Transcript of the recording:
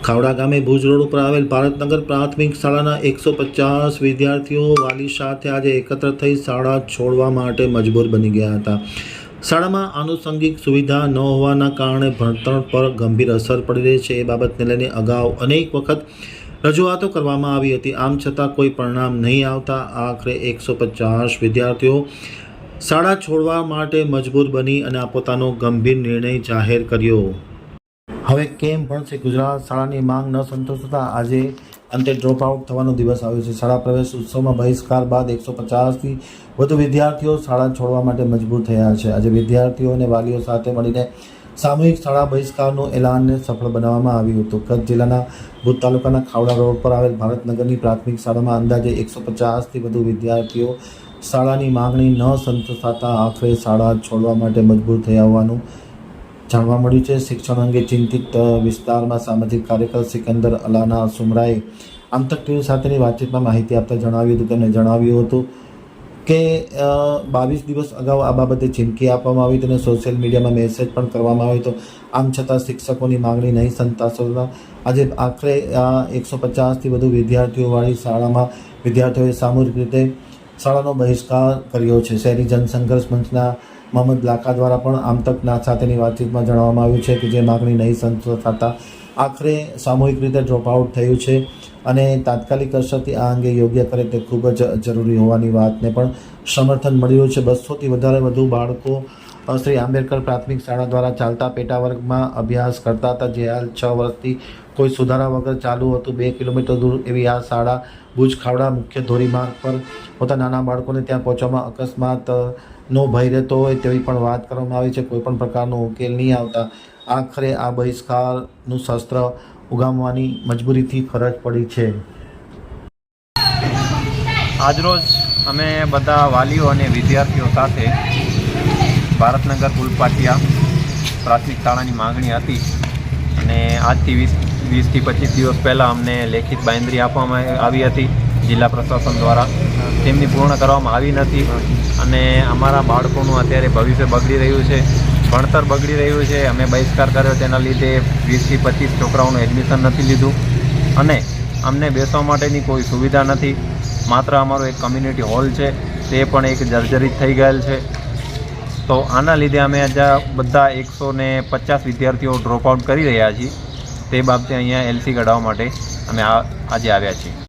ખાવડા ગામે ભુજ રોડ ઉપર આવેલ ભારતનગર પ્રાથમિક શાળાના 150 વિદ્યાર્થીઓ વાલી સાથે આજે એકત્ર થઈ શાળા છોડવા માટે મજબૂર બની ગયા હતા। શાળામાં આનુષંગિક સુવિધા ન હોવાના કારણે ભણતર પર ગંભીર અસર પડી રહી છે। એ બાબતને લઈને અગાઉ અનેક વખત રજૂઆતો કરવામાં આવી હતી, આમ છતાં કોઈ પરિણામ નહીં આવતા આખરે 150 વિદ્યાર્થીઓ શાળા છોડવા માટે મજબૂર બની અને આ પોતાનો ગંભીર નિર્ણય જાહેર કર્યો। હવે કેમ ભણશે ગુજરાત? શાળાની માંગ ન સંતોષતા આજે અંતે ડ્રોપ આઉટ થવાનો દિવસ આવ્યો છે। શાળા પ્રવેશ ઉત્સવમાં બહિષ્કાર બાદ 150થી વધુ વિદ્યાર્થીઓ શાળા છોડવા માટે મજબૂર થયા છે। આજે વિદ્યાર્થીઓ અને વાલીઓ સાથે મળીને સામૂહિક શાળા બહિષ્કારનું એલાનને સફળ બનાવવામાં આવ્યું હતું। કચ્છ જિલ્લાના ભુજ તાલુકાના ખાવડા રોડ પર આવેલ ભારતનગરની પ્રાથમિક શાળામાં અંદાજે 150થી વધુ વિદ્યાર્થીઓ શાળાની માંગણી ન સંતોષાતા આખરે શાળા છોડવા માટે મજબૂર થયા હોવાનું જાણવા મળ્યું છે। શિક્ષણ અંગે ચિંતિત વિસ્તારમાં સામાજિક કાર્યકર સિકંદર અલાના સુમરાએ આમતક ટીવી સાથેની વાતચીતમાં માહિતી આપતા જણાવ્યું હતું, તેમણે જણાવ્યું હતું કે 22 દિવસ અગાઉ આ બાબતે ચીમકી આપવામાં આવી હતી અને સોશિયલ મીડિયામાં મેસેજ પણ કરવામાં આવ્યો હતો, આમ છતાં શિક્ષકોની માંગણી નહીં સંતોષતા આજે આખરે 150થી વધુ વિદ્યાર્થીઓવાળી શાળામાં વિદ્યાર્થીઓએ સામૂહિક રીતે શાળાનો બહિષ્કાર કર્યો છે। શહેરી જનસંઘર્ષ મંચના મોહમ્મદ લાકા દ્વારા પણ આમતકના સાથેની વાતચીતમાં જણાવવામાં આવ્યું છે કે જે માગણી નહીં સંતોષાતા આખરે સામૂહિક રીતે ડ્રોપ આઉટ થયું છે અને તાત્કાલિક અસરથી આ અંગે યોગ્ય કરે તે ખૂબ જ જરૂરી હોવાની વાતને પણ સમર્થન મળ્યું છે। 200થી વધુ બાળકો શ્રી આંબેડકર પ્રાથમિક શાળા દ્વારા ચાલતા પેટા વર્ગમાં અભ્યાસ કરતા હતા, જે હાલ 6 વર્ષથી કોઈ સુધારા વગર ચાલુ હતું। 2 કિલોમીટર દૂર એવી આ શાળા ભુજ ખાવડા મુખ્ય ધોરીમાર્ગ પર હોતા નાના બાળકોને ત્યાં પહોંચવામાં અકસ્માતનો ભય રહેતો હોય તેવી પણ વાત કરવામાં આવી છે। કોઈ પણ પ્રકારનો ઉકેલ નહીં આવતા આખરે આ બહિષ્કારનું શસ્ત્ર ઉગામવાની મજબૂરીથી ફરજ પડી છે। આજરોજ અમે બધા વાલીઓ અને વિદ્યાર્થીઓ સાથે ભારતનગર પુલપાટિયા પ્રાથમિક શાળાની માંગણી હતી અને આજથી 20થી 25 દિવસ પહેલાં અમને લેખિત બાંયધરી આપવામાં આવી હતી જિલ્લા પ્રશાસન દ્વારા, તેમની પૂર્ણ કરવામાં આવી નથી અને અમારા બાળકોનું અત્યારે ભવિષ્ય બગડી રહ્યું છે, ભણતર બગડી રહ્યું છે। અમે બહિષ્કાર કર્યો, તેના લીધે 20થી 25 છોકરાઓનું એડમિશન નથી લીધું અને અમને બેસવા માટેની કોઈ સુવિધા નથી। માત્ર અમારો એક કમ્યુનિટી હોલ છે તે પણ એક જર્જરિત થઈ ગયેલ છે। તો આના લીધે અમે આજે બધા 150 વિદ્યાર્થીઓ ડ્રોપ આઉટ કરી રહ્યા છીએ। તે બાબતે અહીંયા એલસી કઢાવવા માટે અમે આજે આવ્યા છીએ।